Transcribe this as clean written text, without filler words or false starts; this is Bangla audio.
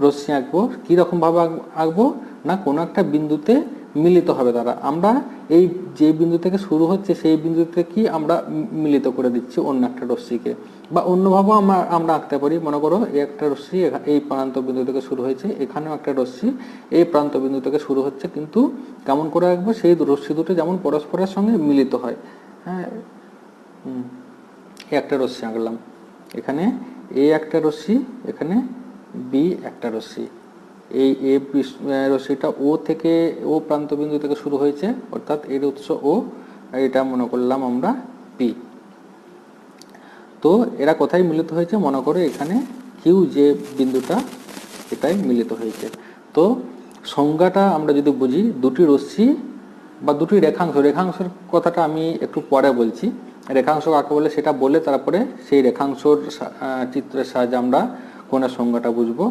রশ্মি আঁকবো, কীরকম ভাবে আঁকবো না কোনো একটা বিন্দুতে মিলিত হবে তারা। আমরা এই যে বিন্দু থেকে শুরু হচ্ছে সেই বিন্দুতে কি আমরা মিলিত করে দিচ্ছি অন্য একটা রশ্মিকে, বা অন্যভাবেও আমরা আঁকতে পারি। মনে করো এই একটা রশ্মি এই প্রান্ত বিন্দু থেকে শুরু হয়েছে, এখানেও একটা রশ্মি এই প্রান্ত বিন্দু থেকে শুরু হচ্ছে, কিন্তু কেমন করে আঁকবো, সেই রশ্মি দুটো যেমন পরস্পরের সঙ্গে মিলিত হয়। হ্যাঁ, একটা রশ্মি আঁকলাম, এখানে এ একটা রশ্মি, এখানে বি একটা রশ্মি। এই এ রশ্মিটা ও থেকে, ও প্রান্ত বিন্দু থেকে শুরু হয়েছে, অর্থাৎ এর উৎস ও, এটা মনে করলাম আমরা পি। তো এরা কোথায় মিলিত হয়েছে, মনে করো এখানে কিউ যে বিন্দুটা, এটাই মিলিত হয়েছে। তো সংজ্ঞাটা আমরা যদি বুঝি, দুটি রশ্মি বা দুটি রেখাংশ, রেখাংশের কথাটা আমি একটু পরে বলছি, রেখাংশ কাকে বলে সেটা বলে তারপরে সেই রেখাংশর চিত্রের সাহায্যে আমরা কোণের সংজ্ঞাটা বুঝবো।